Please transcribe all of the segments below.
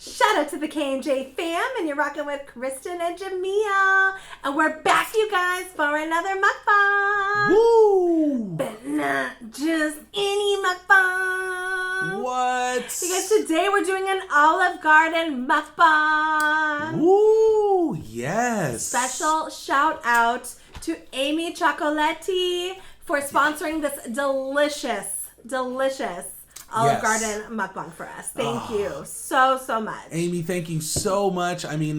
Shout out to the K&J Fam, and you're rocking with Kristin and Jamil. And we're back, you guys, for another mukbang. Woo! But not just any mukbang. What? Because today we're doing an Olive Garden mukbang. Woo! Yes. Special shout out to Amy Chocoletti for sponsoring this delicious Olive Garden mukbang for us. Thank you so much. Amy, thank you so much. I mean,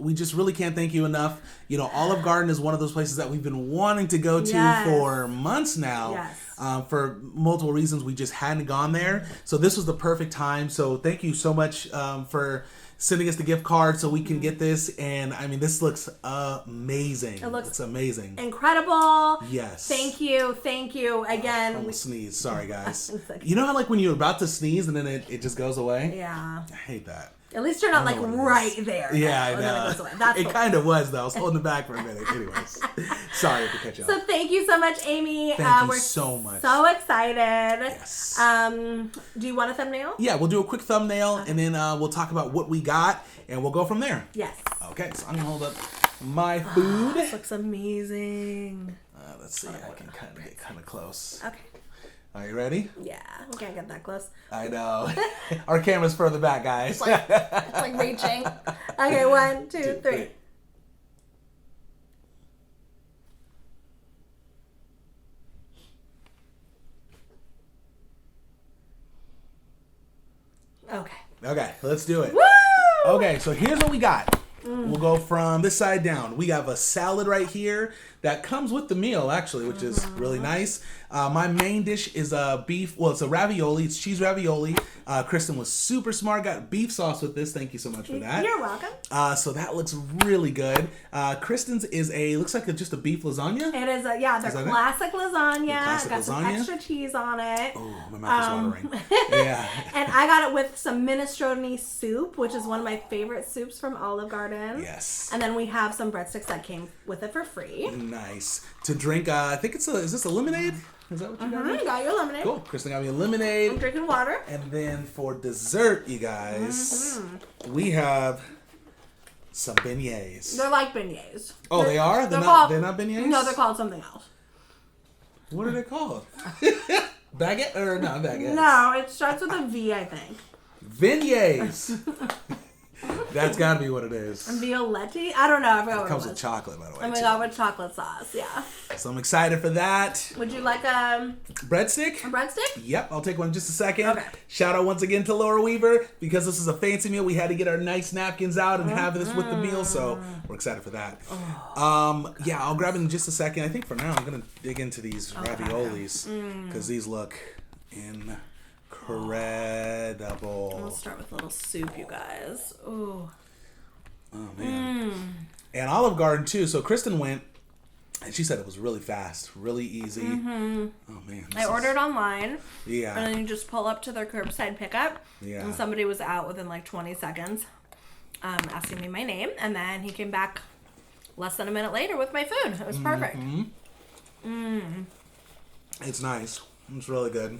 we just really can't thank you enough. You know, Olive Garden is one of those places that we've been wanting to go to for months now. Yes. For multiple reasons, we just hadn't gone there. So this was the perfect time. So thank you so much for sending us the gift card so we can get this. And I mean, this looks amazing. It's amazing. Incredible. Yes. Thank you again. I almost sneeze. Sorry, guys. You know how like when you're about to sneeze and then it just goes away? Yeah. I hate that. At least you're not like right there. Yeah, I know. know. It goes away. That's it kind of was though. I was holding it back for a minute. Anyways, sorry to catch you up. So thank you so much, Amy. Thank you we're so much. So excited. Yes. Do you want a thumbnail? Yeah, we'll do a quick thumbnail and then we'll talk about what we got and we'll go from there. Yes. Okay, so I'm gonna hold up my food. This looks amazing. Let's see. I can kind of get kind of close. Okay. Are you ready? Yeah, we can't get that close. I know. Our camera's further back, guys. It's like reaching. Okay, 1, 2, 3. Okay, let's do it. Woo! Okay, so here's what we got. We'll go from this side down. We have a salad right here that comes with the meal, actually, which is really nice. My main dish is a beef. Well, it's a ravioli. It's cheese ravioli. Kristin was super smart. Got beef sauce with this. Thank you so much for that. You're welcome. So that looks really good. Kristin's is looks like just a beef lasagna. It is the classic lasagna. Classic got some lasagna. extra cheese on it. Oh, my mouth is watering. Yeah. And I got it with some minestrone soup, which is one of my favorite soups from Olive Garden. Yes. And then we have some breadsticks that came with it for free. Nice. To drink, I think is this a lemonade? Is that what you got? You got your lemonade. Cool. Kristin got me a lemonade. I'm drinking water. And then for dessert, you guys, we have some beignets. They're like beignets. Oh, they are? They're not beignets? No, they're called something else. What are they called? Baguette? Or not baguette? No, it starts with a V, I think. Beignets. That's got to be what it is. Violetti? I don't know. I forgot what it comes was. with chocolate, by the way. Oh my god, with chocolate sauce, yeah. So I'm excited for that. Would you like a breadstick? A breadstick? Yep, I'll take one in just a second. Okay. Shout out once again to Laura Weaver. Because this is a fancy meal, we had to get our nice napkins out and have this with the meal, so we're excited for that. Yeah, I'll grab it in just a second. I think for now I'm going to dig into these raviolis because these look incredible. We'll start with a little soup, you guys. Ooh. Oh, man. And Olive Garden, too. So Kristin went, and she said it was really fast, really easy. Oh, man. I ordered online. Yeah. And then you just pull up to their curbside pickup. Yeah. And somebody was out within like 20 seconds asking me my name. And then he came back less than a minute later with my food. It was perfect. It's nice. It's really good.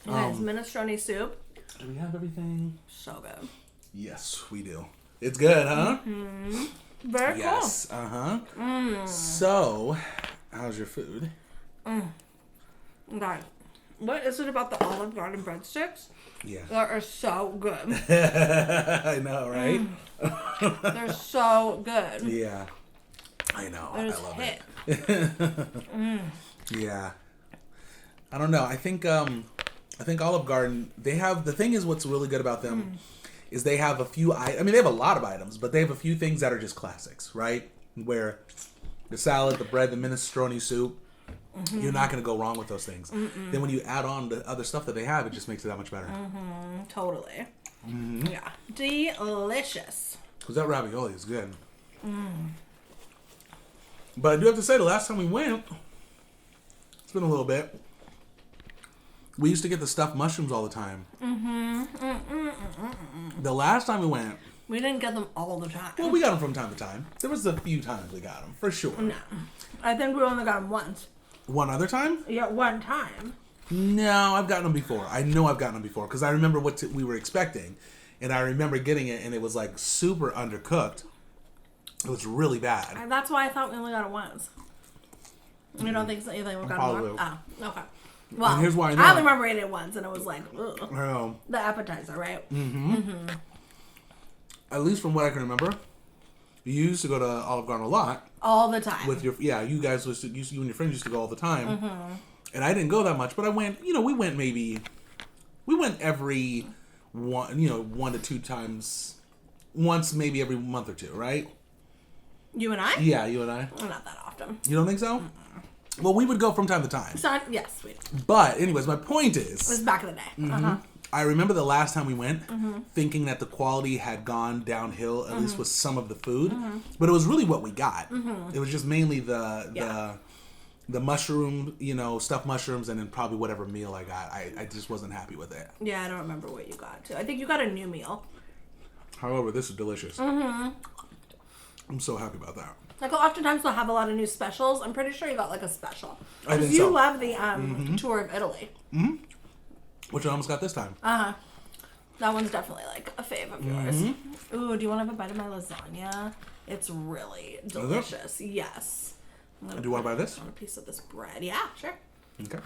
Guys, minestrone soup. Do we have everything? So good. Yes, we do. It's good, huh? Very cool. Yes. So, how's your food? God, what is it about the Olive Garden breadsticks? Yeah. That are so good. I know, right? They're so good. Yeah. I know. They're I just love hit. it. Yeah. I don't know. I think Olive Garden, they have, the thing is what's really good about them is they have a few, I mean, they have a lot of items, but they have a few things that are just classics, right? Where the salad, the bread, the minestrone soup, you're not going to go wrong with those things. Then when you add on the other stuff that they have, it just makes it that much better. Totally. Yeah. Delicious. Because that ravioli is good. But I do have to say, the last time we went, it's been a little bit. We used to get the stuffed mushrooms all the time. The last time we went, we didn't get them all the time. Well, we got them from time to time. There was a few times we got them, for sure. No. I think we only got them once. One other time? Yeah, one time. No, I've gotten them before. I know I've gotten them before because I remember what we were expecting. And I remember getting it, and it was like super undercooked. It was really bad. And that's why I thought we only got it once. You don't think so? You think we got it more? Oh, okay. Well, and here's why I only remember eating it once, and it was like, ugh. The appetizer, right? At least from what I can remember, you used to go to Olive Garden a lot. All the time. With your you guys you and your friends used to go all the time. And I didn't go that much, but I went. We went every 1 to 2 times, once maybe every month or two, right? You and I? Yeah, you and I. Not that often. You don't think so? Well, we would go from time to time. So, yes, we did. But anyways, my point is, it was back in the day. I remember the last time we went, thinking that the quality had gone downhill, at least with some of the food. But it was really what we got. It was just mainly the mushroom, stuffed mushrooms, and then probably whatever meal I got. I just wasn't happy with it. Yeah, I don't remember what you got, too. I think you got a new meal. However, this is delicious. I'm so happy about that. Like, oftentimes they'll have a lot of new specials. I'm pretty sure you got, like, a special. I think you so. love the tour of Italy. Which I almost got this time. That one's definitely, like, a fave of yours. Ooh, do you want to have a bite of my lasagna? It's really delicious. Yes. Do you want to buy this? I want a piece of this bread. Yeah, sure. Okay.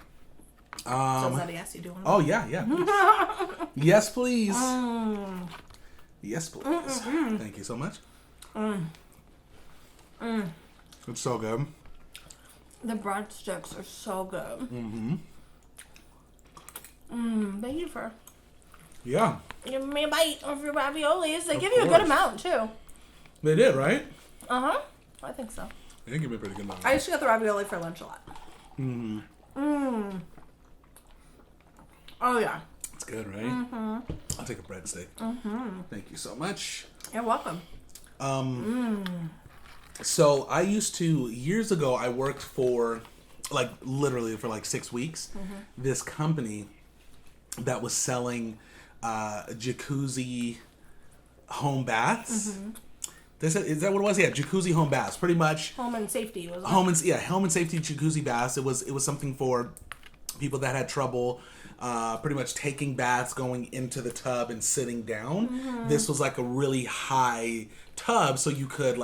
So Zaddy asked you, do you want to? Oh, yeah. Yes, please. Yes, please. Thank you so much. It's so good. The breadsticks are so good. Thank you for giving me a bite of your raviolis. They give you a good amount, too. They did, right? I think so. They give me a pretty good amount. I used to get the ravioli for lunch a lot. Oh, yeah. It's good, right? I'll take a breadstick. Thank you so much. You're welcome. So I used to, years ago, I worked for, literally for 6 weeks, this company that was selling jacuzzi home baths. Is that what it was? Yeah, jacuzzi home baths. Pretty much. Home and safety was home and safety jacuzzi baths. It was something for people that had trouble pretty much taking baths, going into the tub and sitting down. This was like a really high tub, so you could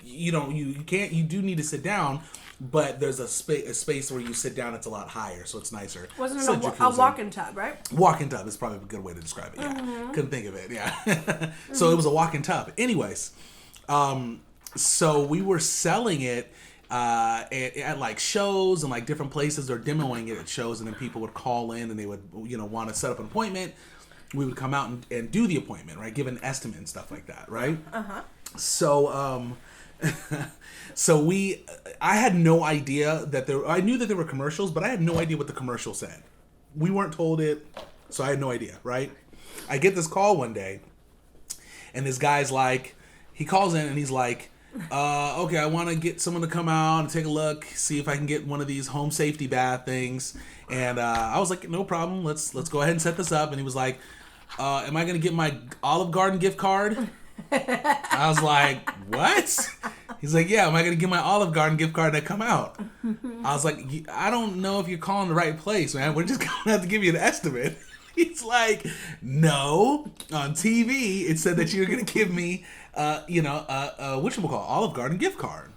you do need to sit down, but there's a space where you sit down. It's a lot higher, so it's nicer. Wasn't it a walk-in tub, right? Walk-in tub is probably a good way to describe it. Yeah, couldn't think of it. Yeah, so it was a walk-in tub. Anyways, so we were selling it at shows and different places. They're demoing it at shows, and then people would call in and they would want to set up an appointment. We would come out and do the appointment, right? Give an estimate and stuff like that, right? So I had no idea I knew that there were commercials, but I had no idea what the commercial said. We weren't told it, so I had no idea, right? I get this call one day, and this guy's he calls in and he's like, okay, I want to get someone to come out and take a look, see if I can get one of these home safety bath things. And I was like, no problem, let's go ahead and set this up. And he was like, am I going to get my Olive Garden gift card? I was like, what? He's like, yeah, am I going to get my Olive Garden gift card to come out? I was like, I don't know if you're calling the right place, man. We're just going to have to give you an estimate. He's like, no, on TV, it said that you're going to give me, Olive Garden gift card.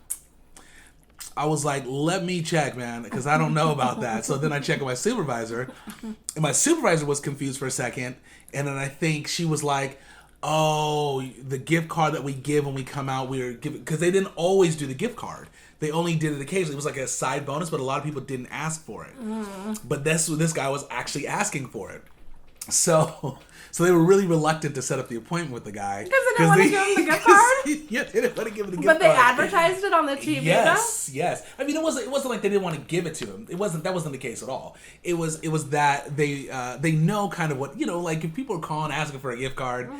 I was like, let me check, man, because I don't know about that. So then I checked with my supervisor, and my supervisor was confused for a second. And then I think she was like, oh, the gift card that we give when we come out, we're giving, because they didn't always do the gift card. They only did it occasionally. It was like a side bonus, but a lot of people didn't ask for it. But this guy was actually asking for it. So they were really reluctant to set up the appointment with the guy. Because they didn't want to give him the gift card? Yeah, they didn't want to give him the gift But card. they advertised it on the TV, Yes. I mean, it wasn't like they didn't want to give it to him. That wasn't the case at all. It was that they know kind of what, if people are calling asking for a gift card,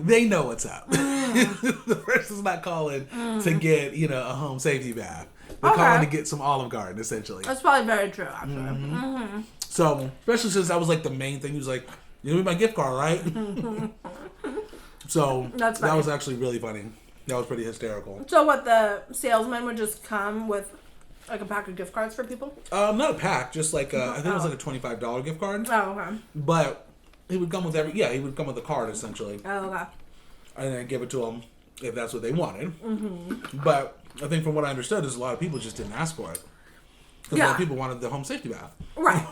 they know what's up. The person's not calling to get, a home safety bath. They're calling to get some Olive Garden, essentially. That's probably very true, actually. So, especially since that was the main thing. He was like, you need my gift card, right? So that was actually really funny. That was pretty hysterical. So what, the salesman would just come with a pack of gift cards for people? Not a pack, just I think it was a $25 gift card. Oh, okay. But He would come with he would come with a card essentially. Oh, okay. And then give it to them if that's what they wanted. Mm-hmm. But I think from what I understood is a lot of people just didn't ask for it. Because a lot of people wanted the home safety bath. Right.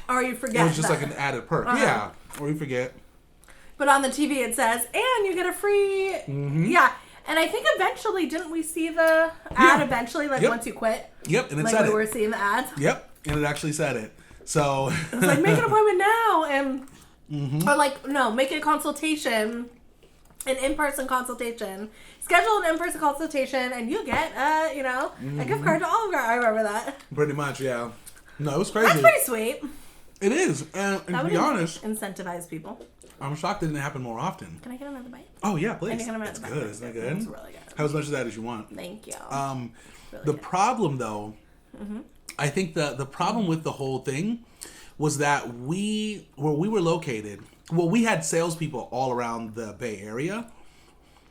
Or you forget. It was just like an added perk. Yeah. Or you forget. But on the TV it says, and you get a free... Mm-hmm. Yeah. And I think eventually, didn't we see the ad eventually, like once you quit? Yep, and it like said it. Like we were seeing the ads? Yep, and it actually said it. So... It was like, make an appointment now, and... Or like, no, make a consultation... An in-person consultation. Schedule an in-person consultation, and you get, a gift card to Olive Garden. I remember that. Pretty much, yeah. No, it was crazy. That's pretty sweet. It is, and to be honest, incentivize people. I'm shocked it didn't happen more often. Can I get another bite? Oh yeah, please. It's good, isn't it good? It's really good. Have as much of that as you want. Thank you. Really the problem, though, I think the problem with the whole thing was that where we were located. Well, we had salespeople all around the Bay Area,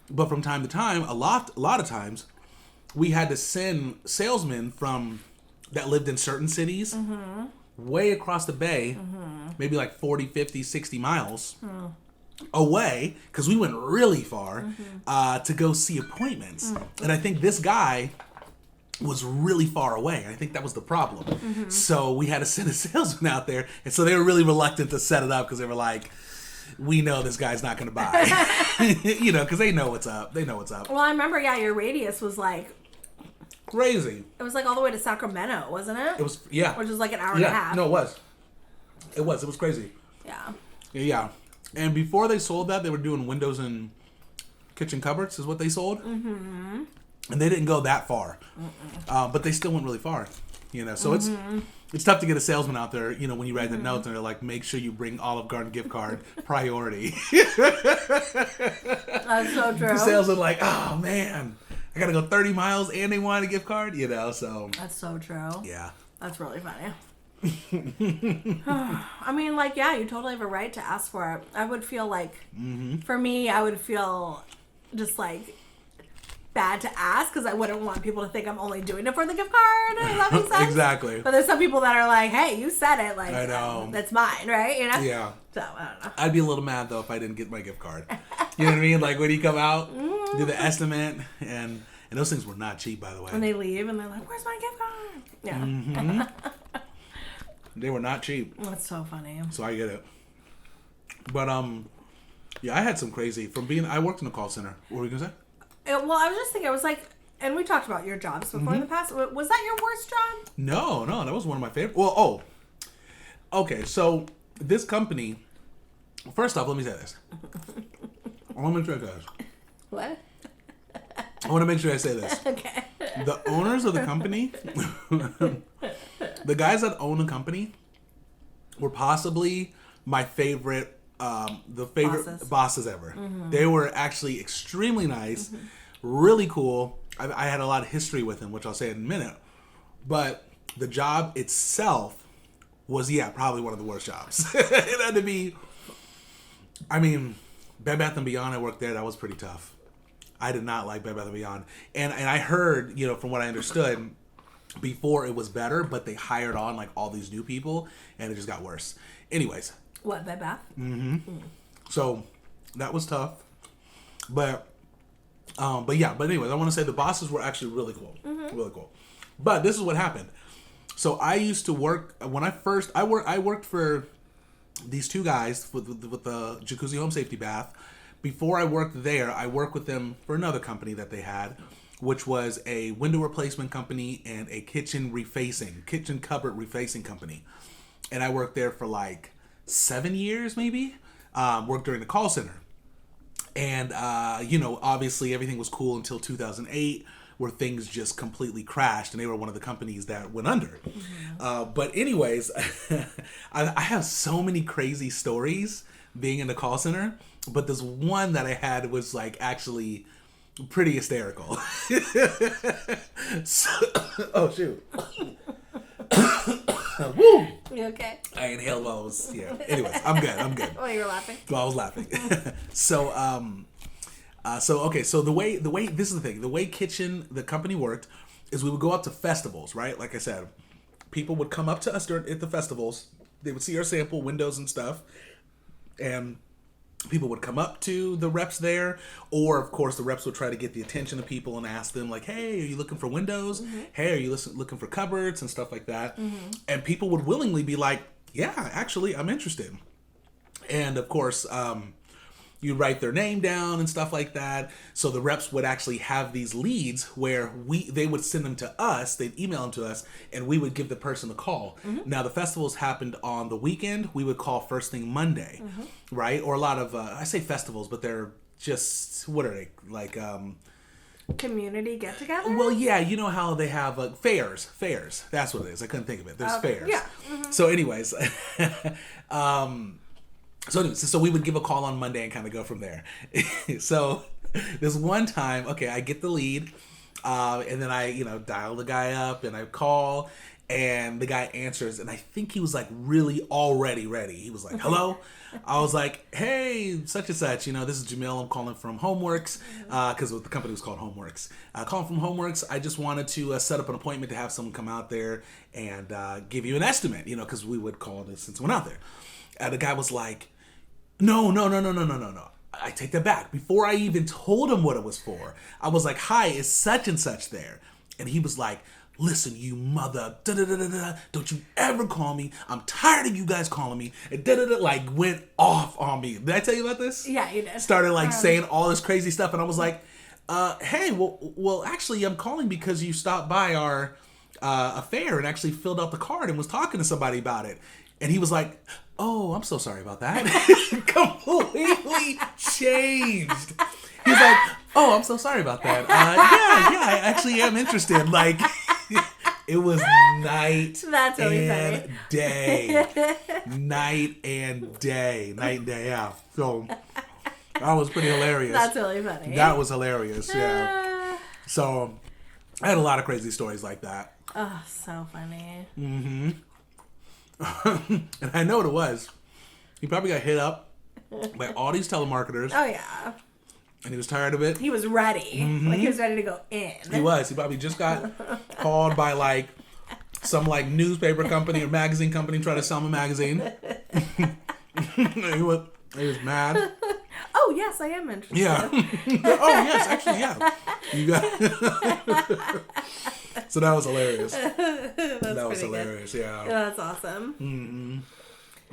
but from time to time, a lot of times, we had to send salesmen that lived in certain cities way across the Bay, maybe like 40, 50, 60 miles away, because we went really far to go see appointments. And I think this guy was really far away. I think that was the problem. So we had to send a salesman out there, and so they were really reluctant to set it up because they were like, we know this guy's not going to buy. Because they know what's up. Well, I remember, your radius was like... Crazy. It was like all the way to Sacramento, wasn't it? It was, yeah. Which was like an hour and a half. No, it was. It was crazy. Yeah. Yeah. And before they sold that, they were doing windows and kitchen cupboards is what they sold. And they didn't go that far. But they still went really far. So it's tough to get a salesman out there, when you write the notes and they're like, make sure you bring Olive Garden gift card priority. That's so true. The salesman like, oh man, I gotta go 30 miles and they want a gift card, so. That's so true. Yeah. That's really funny. I mean, you totally have a right to ask for it. I would feel like, for me, I would feel just bad to ask because I wouldn't want people to think I'm only doing it for the gift card. Does that make sense? Exactly. But there's some people that are like, hey, you said it. I know. That's mine, right? Yeah. So, I don't know. I'd be a little mad, though, if I didn't get my gift card. You know what I mean? Like, when you come out, do the estimate, and those things were not cheap, by the way. And they leave, and they're like, where's my gift card? Yeah. They were not cheap. That's so funny. So I get it. But, I had some crazy, I worked in a call center. What were you going to say? Well, I was just thinking, I was like, and we talked about your jobs before in the past. Was that your worst job? No, that was one of my favorite. Well, okay, so this company, first off, let me say this. I want to make sure I say this. What? I want to make sure I say this. Okay. The owners of the company, the guys that own the company, were possibly my favorite, bosses ever. They were actually extremely nice, really cool. I had a lot of history with them, which I'll say in a minute. But the job itself was, probably one of the worst jobs. It had to be, Bed Bath & Beyond, I worked there. That was pretty tough. I did not like Bed Bath & Beyond. And I heard, from what I understood, before it was better, but they hired on all these new people, and it just got worse. Anyways. What, Bed Bath? So that was tough. But anyways, I want to say the bosses were actually really cool. Really cool. But this is what happened. So I used to work, when I worked for these two guys with the jacuzzi home safety bath. Before I worked there, I worked with them for another company that they had, which was a window replacement company and a kitchen cupboard refacing company. And I worked there for 7 years, maybe. Worked during the call center. And, obviously everything was cool until 2008, where things just completely crashed, and they were one of the companies that went under. But anyways, I have so many crazy stories being in the call center, but this one that I had was actually pretty hysterical. Oh, shoot. Woo! You okay? I inhaled while I was, Anyways, I'm good. Oh, you were laughing? Well, I was laughing. So the way this is the thing. The way the company worked is we would go up to festivals, right? Like I said, people would come up to us at the festivals. They would see our sample windows and stuff, And people would come up to the reps there, or of course the reps would try to get the attention of people and ask them like, hey, are you looking for windows? Hey, are you looking for cupboards and stuff like that? And people would willingly be like, yeah, actually, I'm interested. And of course, you write their name down and stuff like that. So the reps would actually have these leads where they would send them to us, they'd email them to us, and we would give the person a call. Now the festivals happened on the weekend. We would call first thing Monday, right? Or a lot of, I say festivals, but they're just, what are they? Like, community get-together? well, yeah, you know how they have fairs. That's what it is. I couldn't think of it. There's fairs. Yeah. So anyways, So we would give a call on Monday and kind of go from there. So this one time, okay, I get the lead, and then I, dial the guy up and I call, and the guy answers, and I think he was like really already ready. He was like, hello? I was like, hey, such and such, this is Jamil. I'm calling from Homeworks, because the company was called Homeworks. Calling from Homeworks. I just wanted to set up an appointment to have someone come out there and give you an estimate, because we would call this since we went out there. And the guy was like, no. I take that back. Before I even told him what it was for, I was like, hi, is such and such there? And he was like, listen, you mother, don't you ever call me. I'm tired of you guys calling me. And like went off on me. Did I tell you about this? Yeah, you did. Started like saying all this crazy stuff. And I was like, hey, well, actually, I'm calling because you stopped by our affair and actually filled out the card and was talking to somebody about it. And he was like, oh, I'm so sorry about that. Completely changed. He's like, oh, I'm so sorry about that. Yeah, I actually am interested. Like, it was night That's really and funny. day. Night and day, yeah. So, that was pretty hilarious. That's really funny. That was hilarious, yeah. So, I had a lot of crazy stories like that. Oh, so funny. Mm-hmm. And I know what it was. He probably got hit up by all these telemarketers. Oh, yeah. And he was tired of it. He was ready. Like, he was ready to go in. He was. He probably just got called by, like, some, like, newspaper company or magazine company trying to sell him a magazine. He was mad. Oh, yes, I am interested. Yeah. Oh, yes, actually, yeah. You got... So that was hilarious. That was hilarious, good. yeah. That's awesome.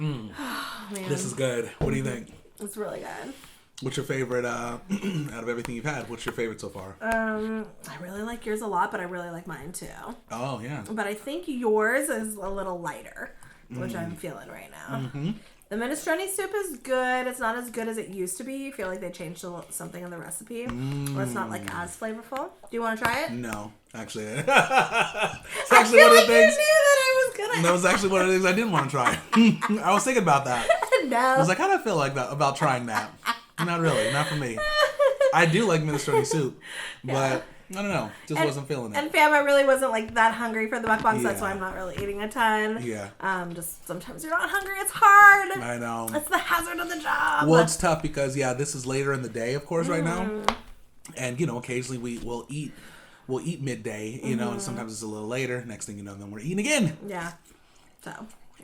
Oh, man. This is good. What do you think? It's really good. What's your favorite, out of everything you've had, what's your favorite so far? I really like yours a lot, but I really like mine too. Oh, yeah. But I think yours is a little lighter, which I'm feeling right now. Mm-hmm. The minestrone soup is good. It's not as good as it used to be. I feel like they changed something in the recipe. Or it's not like as flavorful. Do you want to try it? No, actually. It's actually one of the things. You knew that I was gonna. That was actually one of the things I didn't want to try. I was thinking about that. No. I was like, how do I feel like that about trying that? Not really, not for me. I do like minestrone soup, but I don't know, wasn't feeling it. And fam, I really wasn't like that hungry for the mukbang, so that's why I'm not really eating a ton. Yeah. Just sometimes you're not hungry. It's hard. I know. It's the hazard of the job. Well, it's tough because this is later in the day, of course, right now, and occasionally we'll eat midday, and sometimes it's a little later. Next thing you know, then we're eating again. Yeah. So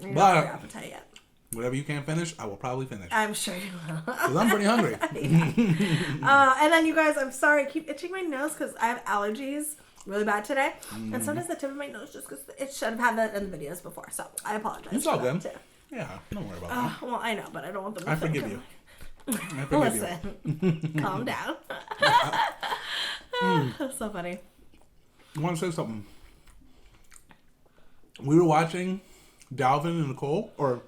you're But not your appetite yet. Whatever you can't finish, I will probably finish. I'm sure you will. Because I'm pretty hungry. And then you guys, I'm sorry, I keep itching my nose because I have allergies really bad today. And sometimes the tip of my nose just because it should have had that in the videos before. So I apologize. It's all for that good. Too. Yeah, don't worry about that. Well, I know, but I don't want them to I forgive you. I forgive Listen, calm down. That's so funny. I want to say something. We were watching Dalvin and Nicole, or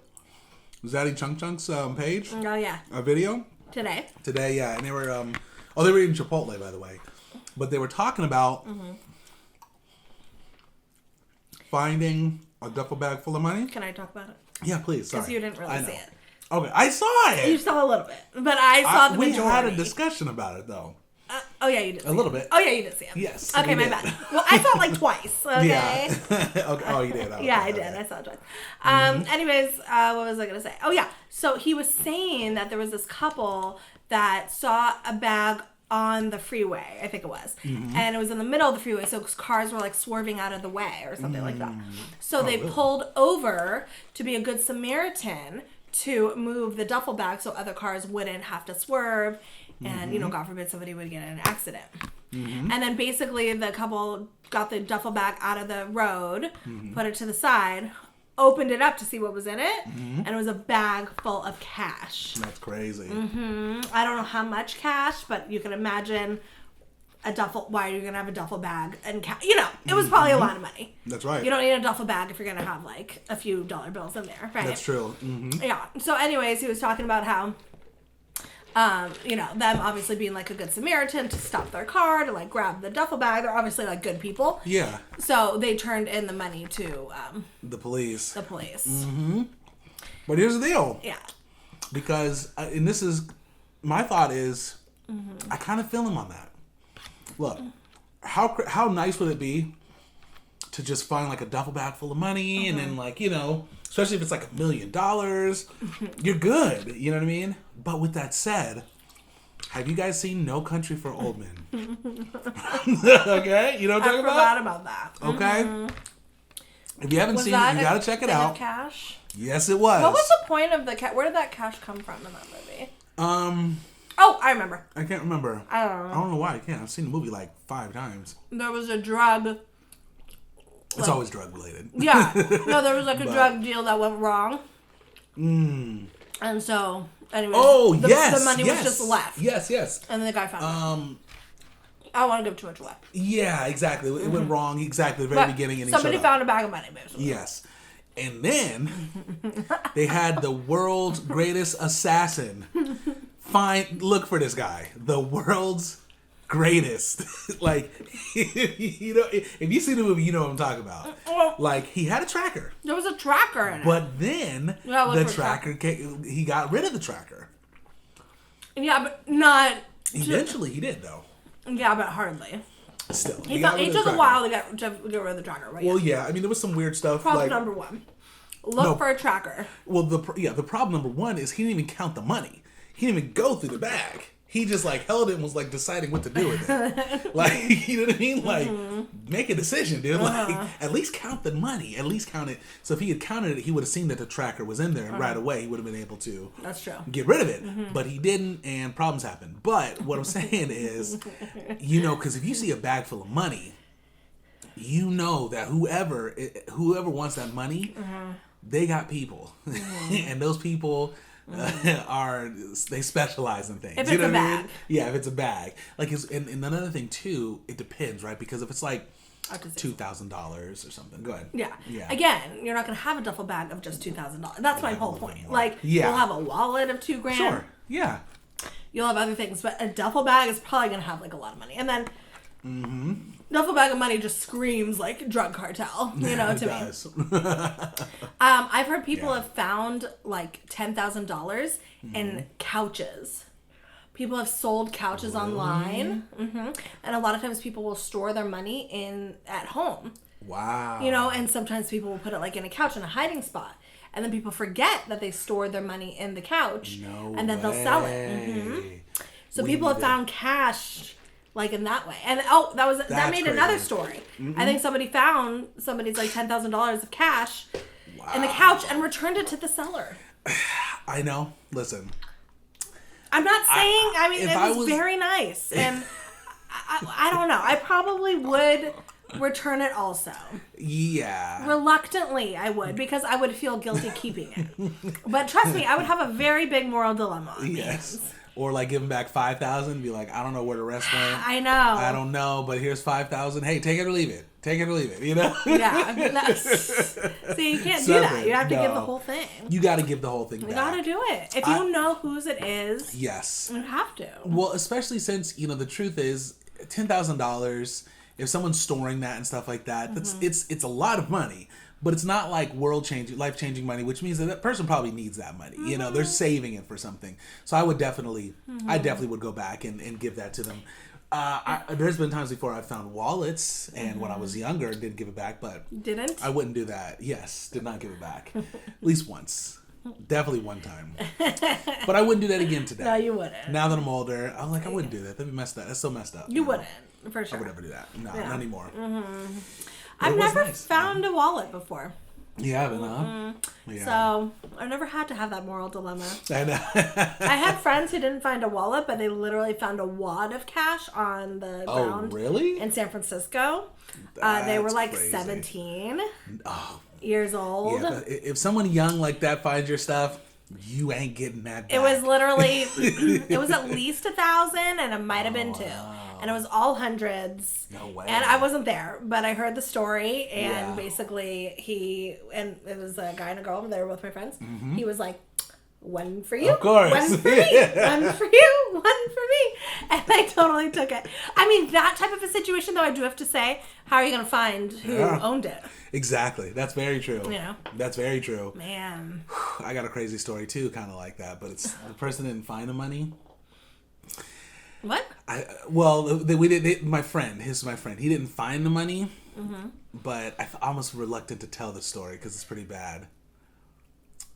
ZaddyChunkChunk's page. Oh, yeah. A video. Today, yeah. And they were, they were eating Chipotle, by the way. But they were talking about finding a duffel bag full of money. can I talk about it? Yeah, please. Sorry. Because you didn't really see it. Okay, I saw it. You saw a little bit, but I saw the majority. We had a discussion about it, though. Oh, yeah, you did see a little bit. Oh, yeah, you did see it. Yes. Okay, my bad. Well, I saw it like twice, okay? Yeah. Okay. Oh, you did? Okay. Yeah, I did. I saw it twice. Anyways, what was I going to say? Oh, yeah. So he was saying that there was this couple that saw a bag on the freeway, I think it was. And it was in the middle of the freeway, so cars were like swerving out of the way or something like that. So they pulled over to be a good Samaritan to move the duffel bag so other cars wouldn't have to swerve and, God forbid somebody would get in an accident. And then basically the couple got the duffel bag out of the road, put it to the side, opened it up to see what was in it, and it was a bag full of cash. That's crazy. I don't know how much cash, but you can imagine why are you going to have a duffel bag and cash? It was probably a lot of money. That's right. You don't need a duffel bag if you're going to have like a few dollar bills in there, right? That's true. Yeah. So anyways, he was talking about how, them obviously being like a good Samaritan to stop their car, to like grab the duffel bag. They're obviously like good people. Yeah. So they turned in the money to the police. But here's the deal. Yeah. Because, and this is, my thought is, I kind of feel him on that. Look, how nice would it be to just find like a duffel bag full of money and then like, especially if it's like $1 million, you're good. You know what I mean? But with that said, have you guys seen No Country for Old Men? Okay? You know what I'm talking about? I forgot about that. Okay? If you haven't seen it, you gotta check it out. Cash? Yes, it was. What was the point of the cash? Where did that cash come from in that movie? Oh, I remember. I can't remember. I don't know. I don't know why I can't. I've seen the movie like 5 times. There was a drug. It's always drug related. Yeah. No, there was like a drug deal that went wrong. And so, anyway. Oh, the money was just left. Yes. And then the guy found it. I don't want to give too much away. Yeah, exactly. It went wrong exactly at the very beginning. And somebody found a bag of money, basically. Yes. And then they had the world's greatest assassin. Look for this guy. The world's greatest. Like, if you see the movie, you know what I'm talking about. Like, he had a tracker. There was a tracker in it. But then the tracker, he got rid of the tracker. Yeah, but not... Eventually he did, though. Yeah, but hardly. Still. It took a while to get rid of the tracker. Right? Well, yeah. I mean, there was some weird stuff. Problem number 1. Look for a tracker. Well, the problem number 1 is he didn't even count the money. He didn't even go through the bag. He just like held it and was like deciding what to do with it. Like, you know what I mean? Like, make a decision, dude. Like, at least count the money. At least count it. So if he had counted it, he would have seen that the tracker was in there, and right away he would have been able to get rid of it. But he didn't, and problems happened. But what I'm saying is, because if you see a bag full of money, you know that whoever wants that money, they got people, and those people. They specialize in things. If it's a bag. Yeah, if it's a bag. Like, and another thing too, it depends, right? Because if it's like $2,000 or something, go ahead. Yeah. Again, you're not gonna have a duffel bag of just $2,000. That's my whole point. Like, you'll have a wallet of $2,000. Sure. Yeah. You'll have other things, but a duffel bag is probably gonna have like a lot of money, and then. Duffel bag of money just screams like drug cartel, to me. I've heard people have found like $10,000 in couches. People have sold couches online, and a lot of times people will store their money at home. Wow. And sometimes people will put it like in a couch in a hiding spot, and then people forget that they stored their mony in the couch, and then they'll sell it. So people have found cash. Like in that way. And that made crazy. Another story. I think somebody's like $10,000 of cash in the couch and returned it to the seller. I know. Listen. I'm not saying, it was very nice. And I don't know. I probably would return it also. Yeah. Reluctantly, I would, because I would feel guilty keeping it. But trust me, I would have a very big moral dilemma. Yes. Or like give them back $5,000, be like, I don't know where the rest went. I know. I don't know, but here's $5,000. Hey, take it or leave it. Take it or leave it. Yeah. See, you can't do that. You have to give the whole thing. You got to give the whole thing back. You got to do it. If you know whose it is. Yes. You have to. Well, especially since the truth is $10,000. If someone's storing that and stuff like that, it's a lot of money. But it's not like life-changing money, which means that person probably needs that money. They're saving it for something. So I would definitely would go back and give that to them. There's been times before I've found wallets, and when I was younger, didn't give it back, but... Didn't? I wouldn't do that. Yes, did not give it back. At least once. Definitely one time. But I wouldn't do that again today. No, you wouldn't. Now that I'm older, I'm like, I wouldn't do that. That'd be messed up. That's so messed up. You wouldn't, for sure. I would never do that. No, not anymore. I've never found a wallet before. You haven't, huh? Yeah. So I never had to have that moral dilemma. I know. I had friends who didn't find a wallet, but they literally found a wad of cash on the ground. Oh, really? In San Francisco. They were like crazy. 17 years old. Yeah, if someone young like that finds your stuff, you ain't getting that back. It was literally, it was at least 1,000 and it might have been 2. And it was all hundreds. No way. And I wasn't there, but I heard the story. And basically and it was a guy and a girl, they were both my friends. Mm-hmm. He was like, one for you. Of course. One for me. One for you. One for me. And I totally took it. I mean, that type of a situation, though, I do have to say, how are you going to find who owned it? Exactly. That's very true. You know? That's very true. Man. I got a crazy story, too, kind of like that. But it's the person didn't find the money. What? My friend, he didn't find the money. Mm-hmm. But I'm almost reluctant to tell the story because it's pretty bad.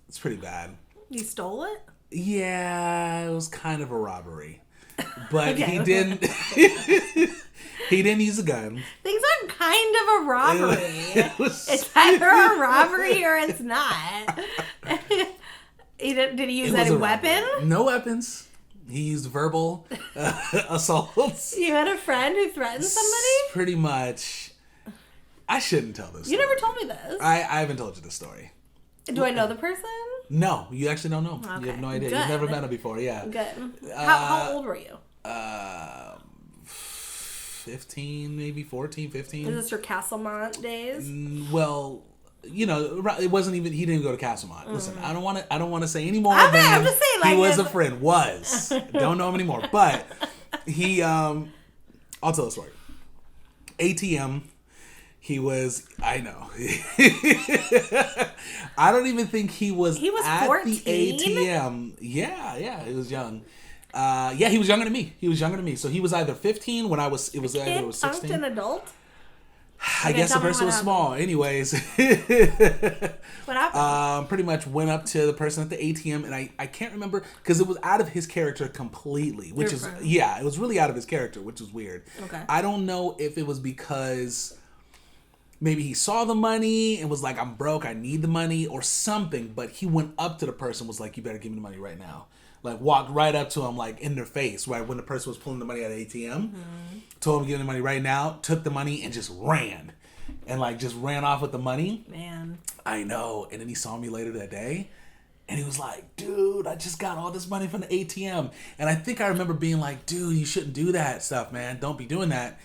It's pretty bad. You stole it? Yeah, it was kind of a robbery. But he didn't he didn't use a gun. Things are kind of a robbery. It's either a robbery or it's not. Did he use any weapon? No weapons. He used verbal assaults. You had a friend who threatened somebody? Pretty much. I shouldn't tell this story. You never told me this. I haven't told you this story. Do I know the person? No, you actually don't know. Okay. You have no idea. Good. You've never met him before, yeah. Good. How old were you? 15, maybe 14, 15. Is this your Castlemont days? Well, it wasn't even. He didn't go to Castlemont. Listen, I don't want to say any more. I'm just saying, like, he was a friend. Don't know him anymore. But he. I'll tell the story. ATM. He was. I know. I don't even think he was. He was at 14? The ATM. Yeah. He was young. He was younger than me. So he was either 15 when I was. It was either 16. An adult. I guess the person was small. Anyways. What happened? Pretty much went up to the person at the ATM, and I can't remember because it was out of his character completely, which is it was really out of his character, which was weird. Okay. I don't know if it was because maybe he saw the money and was like, I'm broke, I need the money or something, but he went up to the person, was like, you better give me the money right now. Like, walked right up to him, like, in their face, right when the person was pulling the money out of the ATM. Mm-hmm. Told him to give him the money right now, took the money and just ran. And, like, just ran off with the money. Man. I know. And then he saw me later that day. And he was like, dude, I just got all this money from the ATM. And I think I remember being like, dude, you shouldn't do that stuff, man. Don't be doing that.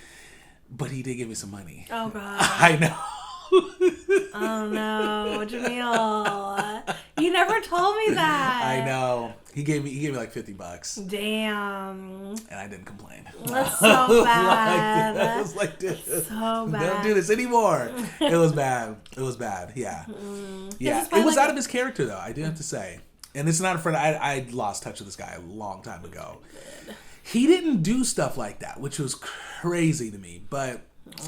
But he did give me some money. Oh, God. I know. Oh, no. Jamil. You never told me that. I know. He gave me like $50. Damn. And I didn't complain. That's so bad. I was like, dude, so bad. Don't do this anymore. It was bad. Yeah. Yeah. It was out of his character, though, I do have to say. And it's not a friend. I lost touch with this guy a long time ago. Good. He didn't do stuff like that, which was crazy to me. But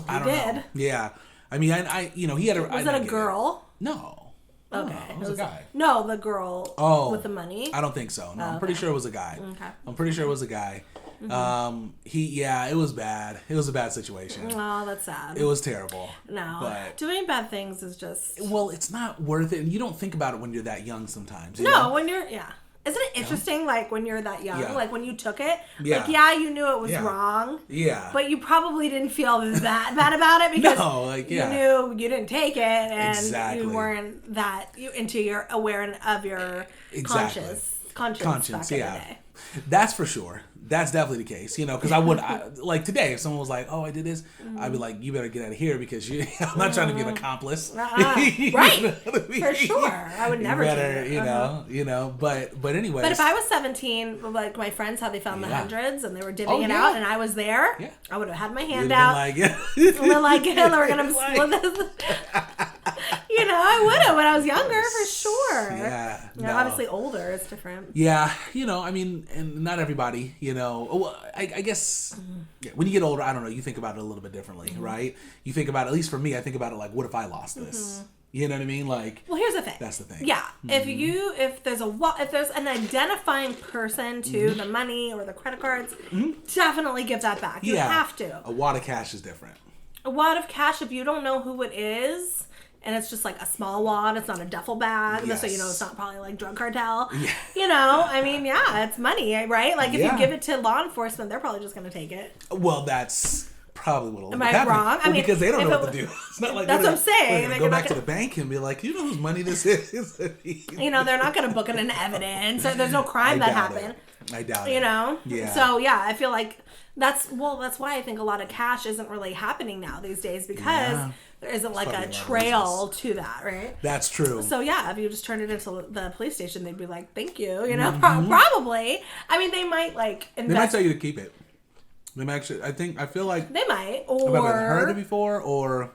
I don't know. Yeah. I mean, I he had a... Was it a girl? No. Okay. It was a guy. No, the girl with the money? I don't think so. No, I'm pretty sure it was a guy. Okay. I'm pretty sure it was a guy. Mm-hmm. It was bad. It was a bad situation. Oh, that's sad. It was terrible. No. But doing bad things is just... Well, it's not worth it. And you don't think about it when you're that young sometimes. You know? No, when you're... Yeah. Isn't it interesting, like, when you're that young, like, when you took it, yeah. like, you knew it was wrong. Yeah. But you probably didn't feel that bad about it because you knew you didn't take it and exactly. you weren't aware of your conscience back in the day. That's for sure. That's definitely the case, because like today, if someone was like, "Oh, I did this," I'd be like, "You better get out of here because I'm not trying to be an accomplice." Right, for sure. I would never. Better, But anyway. But if I was 17, like my friends, how they found the hundreds and they were divvying it out, and I was there, I would have had my hand out. We're we're gonna split this. I would have when I was younger, for sure. Yeah. Obviously older, it's different. Yeah, I mean, and not everybody, Well, I guess when you get older, I don't know, you think about it a little bit differently, right? You think about, at least for me, I think about it like, what if I lost this? You know what I mean? Like, well, here's the thing. That's the thing. Yeah, if there's an identifying person to the money or the credit cards, definitely give that back. You have to. A wad of cash is different. A wad of cash, if you don't know who it is, and it's just like a small wad. It's not a duffel bag, Yes. so you know it's not probably like drug cartel. Yeah. You know, I mean, yeah, it's money, right? Like if Yeah. you give it to law enforcement, they're probably just going to take it. Well, that's probably what'll Am end I up happening. wrong? I Well, mean, because they don't if know it what to do. It's not like that's what I'm saying. They're Like, gonna go you're back not to the bank and be like, you know whose money this is. You know, they're not going to book it in evidence. There's no crime that happened. I doubt it. You know? Yeah. So, yeah, I feel like that's why I think a lot of cash isn't really happening now these days because there isn't like probably a a lot of trail to that, right? That's true. So, yeah, if you just turned it into the police station, they'd be like, thank you. You know, Mm-hmm. probably. I mean, they might like invest. They might tell you to keep it. They might actually, I feel like They might. I've either Or. heard it before or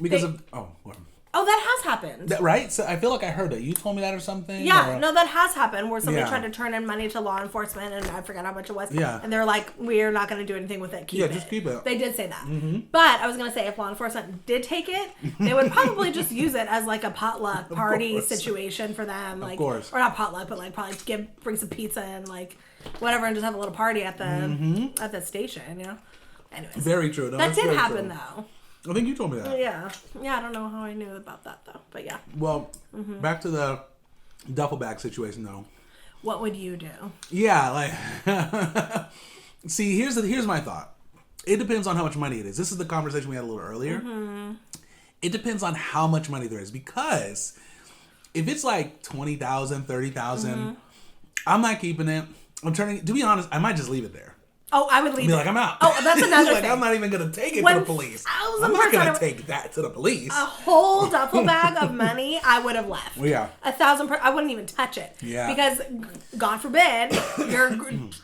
because of, Oh, that has happened. right? So I feel like I heard it. You told me that or something? Yeah, or, no, that has happened where somebody Yeah. tried to turn in money to law enforcement and I forgot how much it was. Yeah. And they're like, we're not going to do anything with it. Keep it. just keep it. They did say that. But I was going to say if law enforcement did take it, they would probably just use it as like a potluck party course. situation for them. Like, Of course. Or not potluck, but like probably bring some pizza and like whatever and just have a little party at the station, you know? Anyways. Very true. No, That that's did very happen true. though. I think you told me that. Yeah. Yeah, I don't know how I knew about that though. But yeah. Well, back to the duffel bag situation though. What would you do? Yeah, like see, here's my thought. It depends on how much money it is. This is the conversation we had a little earlier. It depends on how much money there is because if it's like 20,000, 30,000, I'm not keeping it. To be honest, I might just leave it there. Oh, I would leave Be it. like, I'm out. Oh, that's another like, thing. I'm not even going to take it to the police. 1,000% I'm not going to take that to the police. A whole duffel bag of money, I would have left. Yeah. 1,000. I wouldn't even touch it. Yeah. Because, God forbid,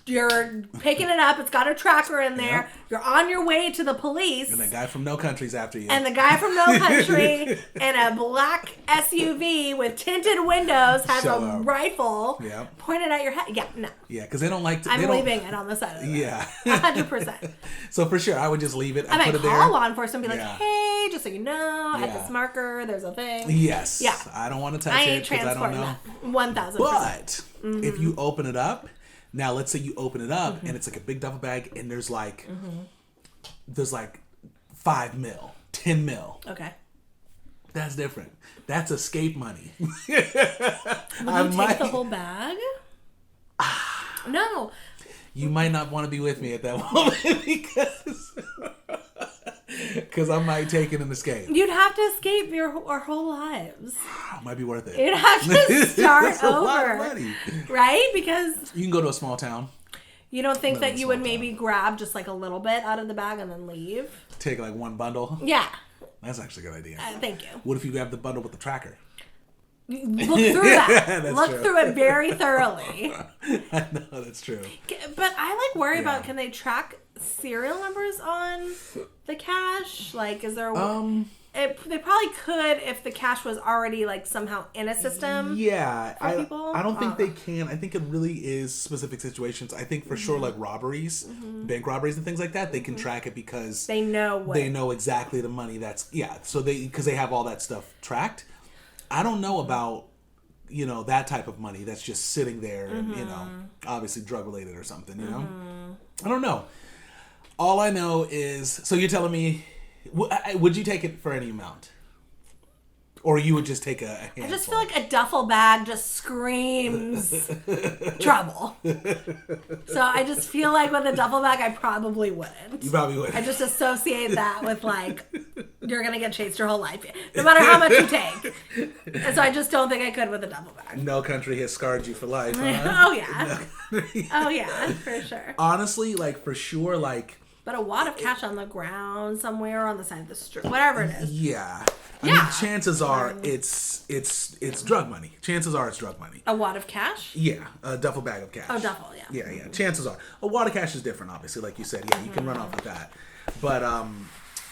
you're picking it up. It's got a tracker in there. Yep. You're on your way to the police. And the guy from No Country's after you. And the guy from No Country in a black SUV with tinted windows has Show a up. rifle Yep. pointed at your head. Yeah, no. Yeah, because they don't like to. I'm they don't, leaving it on the side of the road. Yeah. 100%. So for sure, I would just leave it. I might put it call there. law enforcement and be Yeah. like, hey, just so you know, at Yeah. this marker, there's a thing. Yes. Yeah. I don't want to touch I it ain't because I don't transporting know. that. 1,000%. But if you open it up, now let's say you open it up and it's like a big duffel bag and there's like 5 mil, 10 mil. Okay. That's different. That's escape money. Would you take the whole bag? No. You might not want to be with me at that moment because I might take it and escape. You'd have to escape our whole lives. Might be worth it. You'd have to start That's a lot of over. money. Right? Because You can go to a small town, you don't think that you would small town. maybe grab just like a little bit out of the bag and then leave? take like one bundle. Yeah. That's actually a good idea. Thank you. What if you grab the bundle with the tracker? Look through that. That's Look true. through it very thoroughly. I know, that's true. But I like worry Yeah. about, can they track serial numbers on the cash? Like, is there they probably could if the cash was already like somehow in a system. Yeah, people? I don't think they can. I think it really is specific situations. I think for sure, like robberies, bank robberies and things like that, they can track it because They know what. they know exactly the money that's So because they have all that stuff tracked. I don't know about that type of money that's just sitting there and obviously drug related or something. I don't know. All I know is, so you're telling me, would you take it for any amount? Or you would just take a handful? I just feel like a duffel bag just screams trouble. So I just feel like with a duffel bag, I probably wouldn't. You probably would. I just associate that with like, you're going to get chased your whole life, no matter how much you take. And so I just don't think I could with a duffel bag. No Country has scarred you for life, huh? Oh, yeah. Oh, yeah, for sure. Honestly, like, for sure, like... But a wad of cash on the ground somewhere on the side of the street, whatever it is. Yeah. I Yeah. mean, chances are it's drug money. Chances are it's drug money. A wad of cash? Yeah, a duffel bag of cash. Oh, duffel, yeah. Yeah. Chances are. A wad of cash is different, obviously, like you said. Yeah, you can run off with that. But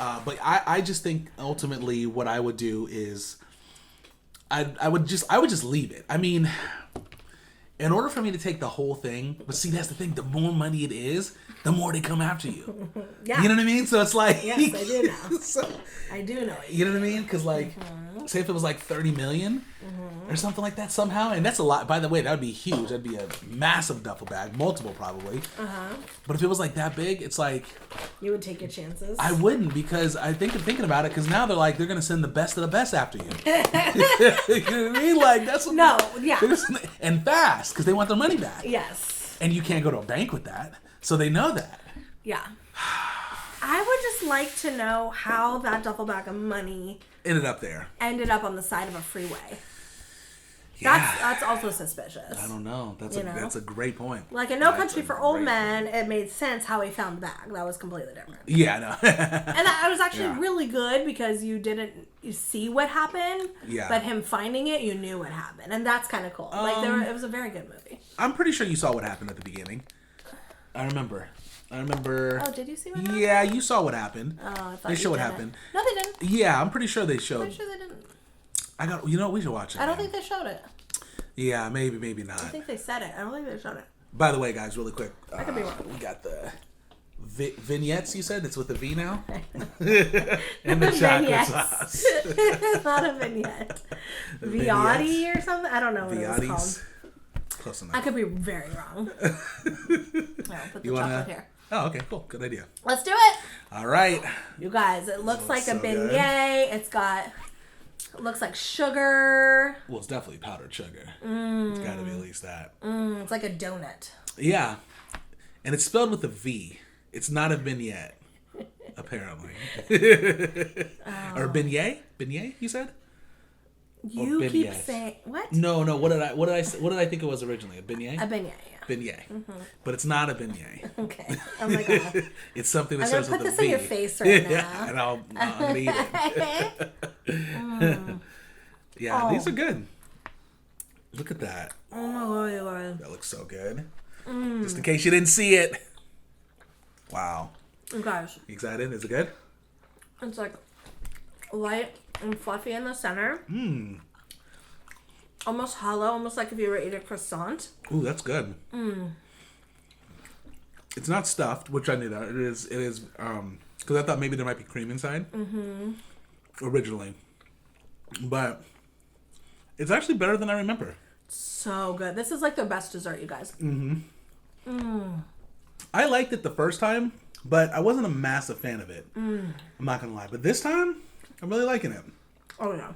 I just think ultimately what I would do is I would just leave it. I mean, in order for me to take the whole thing, but see, that's the thing. The more money it is, the more they come after you. Yeah. You know what I mean? So it's like... Yes, I do know. So, I do know. you know what I mean? Because, like, say if it was like 30 million, or something like that somehow. And that's a lot. By the way, that would be huge. That'd be a massive duffel bag, multiple probably. But if it was like that big, it's like you would take your chances. I wouldn't, because I think I'm thinking about it, because now they're like they're gonna send the best of the best after you. You know what I mean? Like that's what and fast, because they want their money back. Yes. And you can't go to a bank with that, so they know that. Yeah. I would just like to know how that duffel bag of money ended up on the side of a freeway. Yeah. That's also suspicious. I don't know. That's a great point. Like in No Country for Old Men, it made sense how he found the bag. That was completely different. Yeah, no. And that was actually really good, because you see what happened, but him finding it, you knew what happened, and that's kind of cool. It was a very good movie. I'm pretty sure you saw what happened at the beginning. I remember. Oh, did you see what happened? Yeah, you saw what happened. Oh, I thought they showed what happened. No, they didn't. Yeah, I'm pretty sure they showed. I'm pretty sure they didn't. You know what? We should watch it. I don't think they showed it. Yeah, maybe not. I think they said it. I don't think they showed it. By the way, guys, really quick. I could be wrong. We got the vignettes, you said? It's with the V now? And the chocolate sauce. It's not a vignette. Viotti or something? I don't know what it was called. Close enough. I could be very wrong. I'll put the chocolate here. Oh, okay, cool. Good idea. Let's do it. All right. You guys, it looks like a beignet. It looks like sugar. Well, it's definitely powdered sugar. It's got to be at least that. It's like a donut. Yeah. And it's spelled with a V. It's not a vignette, apparently. Or beignet? Beignet, you said? You keep saying what? No. What did I think it was originally? A beignet? A beignet, yeah. Beignet, but it's not a beignet. Okay. Oh my god. It's something that starts with a V. I'm gonna put this in your face right now. Yeah, and I'm gonna eat it. Yeah, these are good. Look at that. Oh my god. That looks so good. Just in case you didn't see it. Wow. You guys. You excited? Is it good? It's like light and fluffy in the center. Almost hollow, almost like if you were eating a croissant. Ooh, that's good. It's not stuffed, which I knew that. It is, because I thought maybe there might be cream inside. Originally. But it's actually better than I remember. So good. This is like the best dessert, you guys. I liked it the first time, but I wasn't a massive fan of it. I'm not going to lie. But this time, I'm really liking it. Oh, yeah.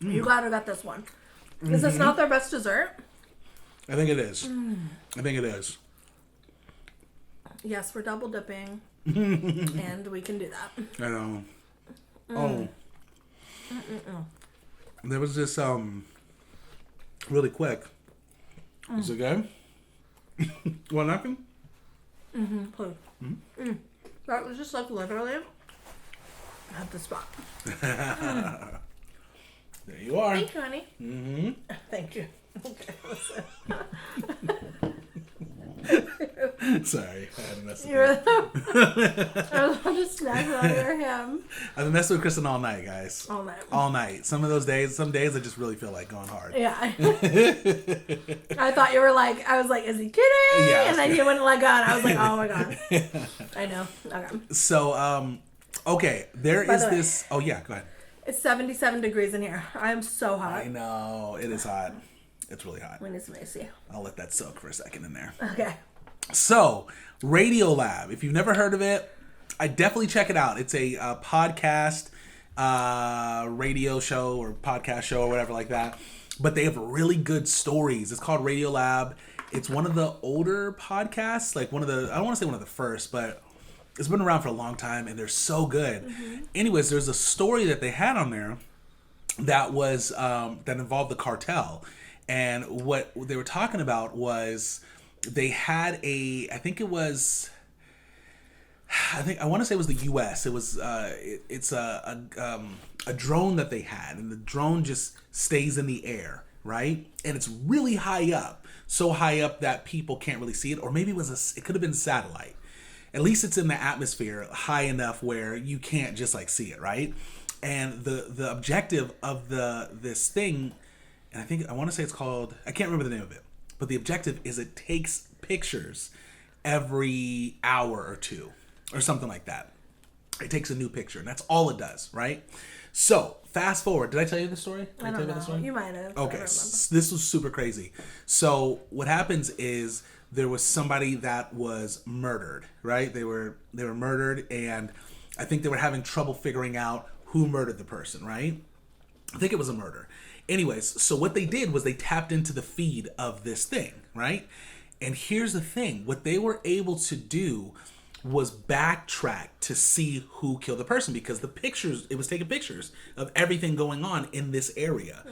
You gotta get this one. Is this not their best dessert? I think it is. I think it is. Yes, we're double dipping. And we can do that. I know. Oh. There was this, really quick. Is it good? Want a napkin? Please. That was just like literally at the spot. There you are. Thank you, honey. Thank you. Okay, listen. Sorry, I had to mess with you. I was about to snap it out of your hand. I've been messing with Kristin all night, guys. All night. Some days I just really feel like going hard. Yeah. I thought you were like, I was like, is he kidding? Yeah, and then you wouldn't let go, and I was like, oh my god. I know. Okay. So, okay, there is this. Oh yeah, go ahead. It's 77 degrees in here. I'm so hot. I know. It is hot. It's really hot. We need some AC. I'll let that soak for a second in there. Okay. So, Radiolab. If you've never heard of it, I definitely check it out. It's a podcast, radio show or podcast show or whatever like that. But they have really good stories. It's called Radiolab. It's one of the older podcasts. Like I don't want to say one of the first, but it's been around for a long time, and they're so good. Anyways, there's a story that they had on there that was that involved the cartel, and what they were talking about was they had I want to say it was the U.S. It was it's a drone that they had, and the drone just stays in the air, right? And it's really high up, so high up that people can't really see it, or maybe it could have been satellite. At least it's in the atmosphere high enough where you can't just like see it, right? And the objective of this thing, and I want to say it's called, I can't remember the name of it, but the objective is it takes pictures every hour or two or something like that. It takes a new picture, and that's all it does, right? So, fast forward. Did I tell you the story? Did I tell don't you about the story? know. You might have. Okay, this was super crazy. So, what happens is there was somebody that was murdered, right? They were murdered, and I think they were having trouble figuring out who murdered the person, right? I think it was a murder. Anyways, so what they did was they tapped into the feed of this thing, right? And here's the thing. What they were able to do was backtrack to see who killed the person, because it was taking pictures of everything going on in this area.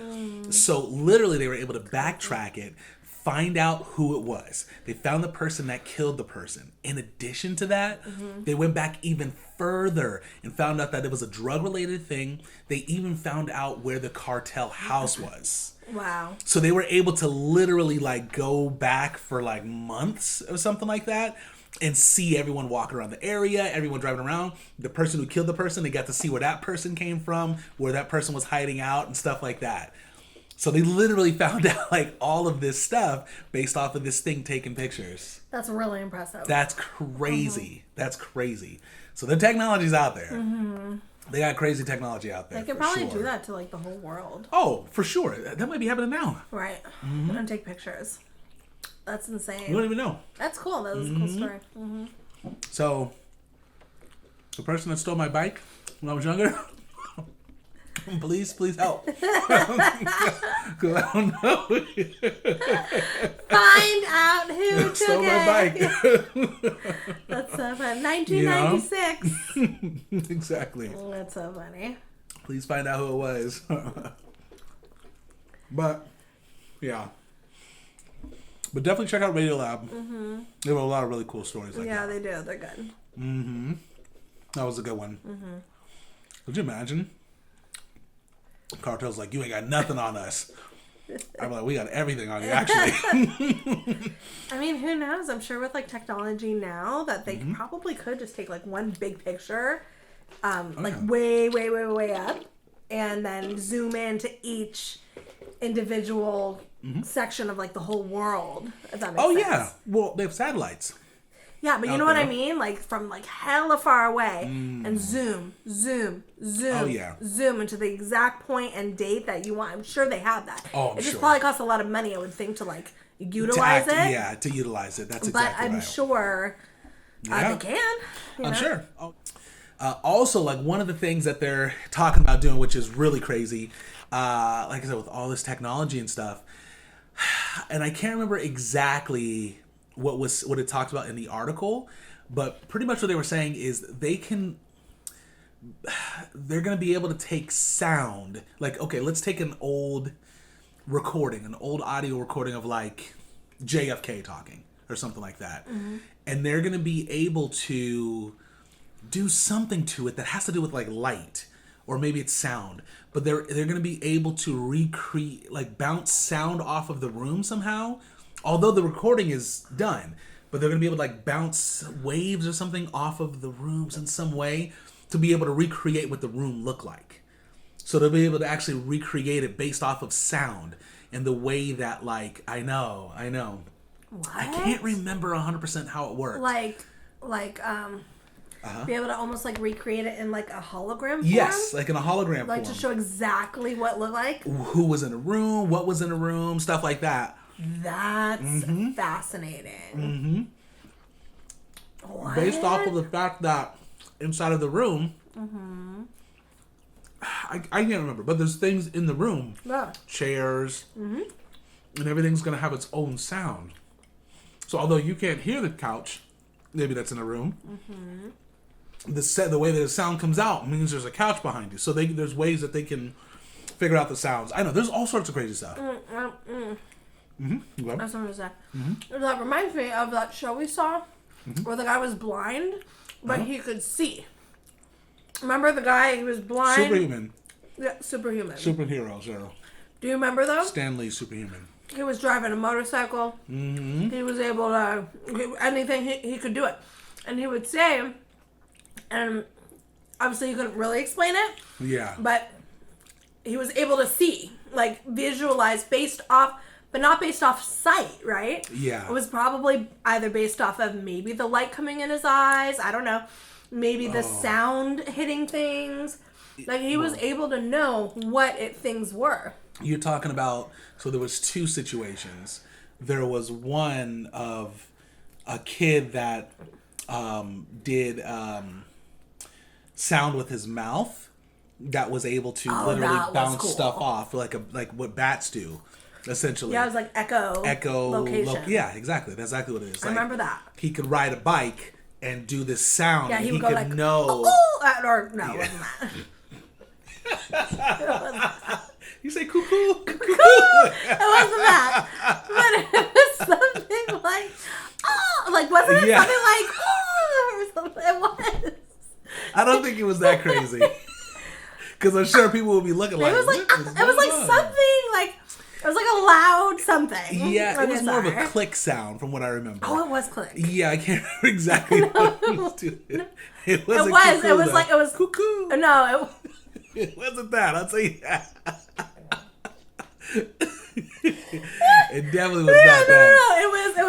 So literally they were able to backtrack it, find out who it was. They found the person that killed the person. In addition to that, they went back even further and found out that it was a drug-related thing. They even found out where the cartel house was. Wow. So they were able to literally like go back for like months or something like that and see everyone walking around the area, everyone driving around. The person who killed the person, they got to see where that person came from, where that person was hiding out and stuff like that. So they literally found out like all of this stuff based off of this thing taking pictures. That's really impressive. That's crazy. That's crazy. So the technology's out there. They got crazy technology out there. They could probably do that to like the whole world. Oh, for sure. That might be happening now. Right. And take pictures. That's insane. You don't even know. That's cool. That was a cool story. So the person that stole my bike when I was younger, please help. 'Cause I don't know. Find out who stole took my bike. That's so fun. 1996. Exactly. That's so funny. Please find out who it was. But yeah. But definitely check out Radiolab. There were a lot of really cool stories like that. Yeah, they do. They're good. That was a good one. Could you imagine? Cartel's like, you ain't got nothing on us. I'm like, we got everything on you, actually. I mean, who knows? I'm sure with like technology now that they probably could just take like one big picture, way, way, way, way up, and then zoom into each individual section of like the whole world. If that makes sense. Yeah. Well, they have satellites. Yeah, but you know what I mean? Like from like hella far away and zoom zoom into the exact point and date that you want. I'm sure they have that. Oh, I'm it just sure. probably costs a lot of money, I would think, to like utilize it. Yeah, to utilize it. That's but exactly right. I'm sure they can. I'm sure. Also, like one of the things that they're talking about doing, which is really crazy, like I said, with all this technology and stuff, and I can't remember exactly what it talked about in the article, but pretty much what they were saying is they're going to be able to take sound. Like, okay, let's take an old audio recording of like JFK talking or something like that. And they're going to be able to do something to it that has to do with like light, or maybe it's sound, but they're going to be able to recreate, like bounce sound off of the room somehow. Although the recording is done, but they're going to be able to like bounce waves or something off of the rooms in some way to be able to recreate what the room looked like. So they'll be able to actually recreate it based off of sound and the way that, like, I know. What? I can't remember 100% how it worked. Be able to almost like recreate it in like a hologram form? Yes, like in a hologram form. Like to show exactly what it looked like? Who was in a room, what was in a room, stuff like that. That's fascinating. What? Based off of the fact that inside of the room, I can't remember, but there's things in the room, chairs, and everything's going to have its own sound. So although you can't hear the couch, maybe that's in a room, the way that the sound comes out means there's a couch behind you. So there's ways that they can figure out the sounds. I know, there's all sorts of crazy stuff. That's what I was saying. That reminds me of that show we saw where the guy was blind, but he could see. Remember the guy who was blind? Superhuman. Yeah, Superhuman. Superheroes, yeah. Do you remember those? Stan Lee's Superhuman. He was driving a motorcycle. He was able to, anything, he could do it. And he would say, and obviously you couldn't really explain it. Yeah. But he was able to see, like visualize based off, but not based off sight, right? Yeah. It was probably either based off of maybe the light coming in his eyes, I don't know. Maybe the sound hitting things. Like, he was able to know what things were. You're talking about, so there was two situations. There was one of a kid that did sound with his mouth that was able to literally bounce stuff off like what bats do, essentially. Yeah, it was like echo location. Yeah, exactly. That's exactly what it is. I remember that. He could ride a bike and do this sound. Yeah, and he would could go like, know. Oh, or no, it wasn't that. You say cuckoo? Cuckoo. It wasn't that. But it was something like, oh, like, wasn't it something like, oh, or something? It was. I don't think it was that crazy. Because I'm sure people will be looking like, it was like something like, it was like a loud something. Yeah, it was more of a click sound from what I remember. Oh, it was click. Yeah, I can't remember exactly what he was doing. It was cuckoo. No, it wasn't that. I'll tell you that. It definitely was not that. No.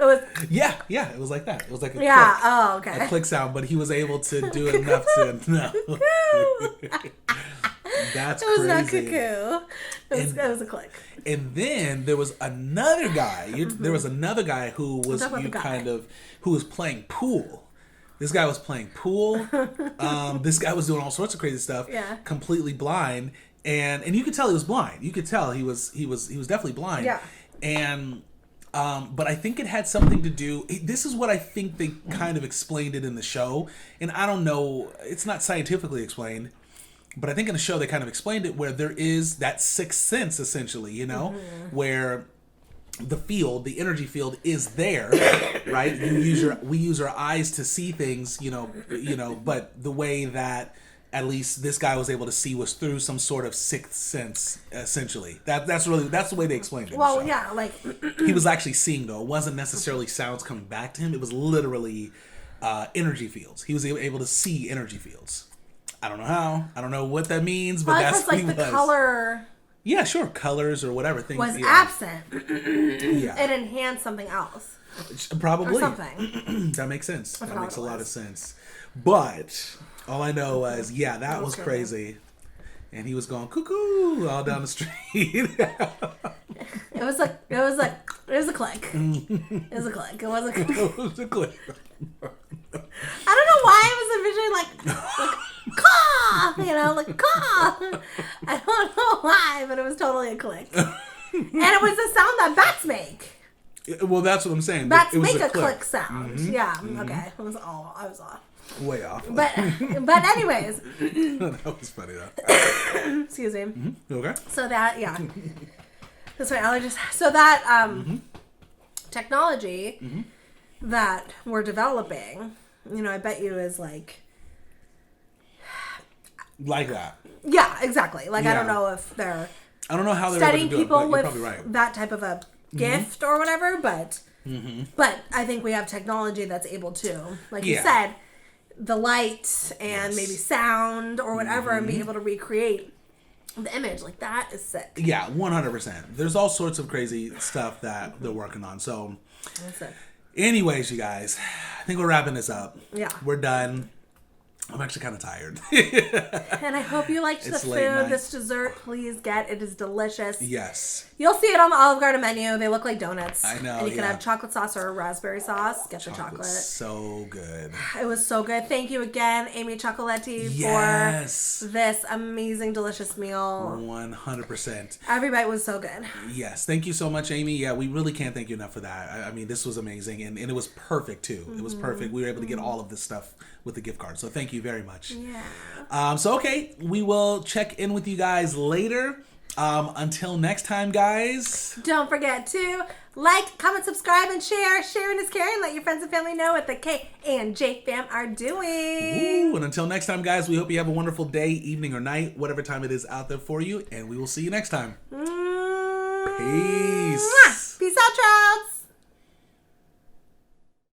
It was. Yeah, it was like that. It was like a click. Oh, okay. A click sound, but he was able to do enough to know. That's crazy. It was not cuckoo. It was a click. And then there was another guy. There was another guy who was who was playing pool. This guy was playing pool. This guy was doing all sorts of crazy stuff. Yeah. Completely blind, and you could tell he was blind. You could tell he was definitely blind. Yeah. And but I think it had something to do. This is what I think they kind of explained it in the show, and I don't know. It's not scientifically explained. But I think in the show they kind of explained it where there is that sixth sense, essentially, where the energy field is there, right? We use our eyes to see things, but the way that at least this guy was able to see was through some sort of sixth sense, essentially. That's the way they explained it. Well, yeah, like he was actually seeing though. It wasn't necessarily sounds coming back to him. It was literally energy fields. He was able to see energy fields. I don't know how. I don't know what that means, but that's what he was. The color. Yeah, sure. Colors or whatever things was absent. Yeah. It enhanced something else. Probably. Or something. That makes sense. That makes a lot of sense. But all I know is, that was crazy. And he was going cuckoo all down the street. It was a click. It was a click. It was a click. It was a click. It was a click. I don't know why I was envisioning like caw, like caw. I don't know why, but it was totally a click. And it was the sound that bats make. Well, that's what I'm saying. Bats make a click sound. Mm-hmm. Yeah. Mm-hmm. Okay. I was off. Way off. But anyways. That was funny though. Excuse me. Mm-hmm. Okay. So that that's my allergies. So that technology that we're developing, I bet you is like that. Yeah, exactly. Like I don't know if they're. I don't know how they're studying able to do people it, but with you're probably right. That type of a gift or whatever, but I think we have technology that's able to, like you said, the light and maybe sound or whatever, and be able to recreate the image. Like that is sick. Yeah, 100%. There's all sorts of crazy stuff that they're working on. So, that's it. Anyways, you guys, I think we're wrapping this up. Yeah, we're done. I'm actually kind of tired. And I hope you liked the food. This dessert, please get. It is delicious. Yes. You'll see it on the Olive Garden menu. They look like donuts. I know. And you can have chocolate sauce or raspberry sauce. Get the chocolate. So good. It was so good. Thank you again, Amy Chocoletti, for this amazing, delicious meal. 100%. Every bite was so good. Yes. Thank you so much, Amy. Yeah, we really can't thank you enough for that. I mean, this was amazing. And it was perfect, too. It was perfect. We were able to get all of this stuff with the gift card. So thank you very much. Yeah. So, okay. We will check in with you guys later. Until next time, guys. Don't forget to like, comment, subscribe, and share. Sharing is caring. Let your friends and family know what the K&J Fam are doing. Ooh, and until next time, guys, we hope you have a wonderful day, evening, or night, whatever time it is out there for you. And we will see you next time. Peace. Peace out, Trouts.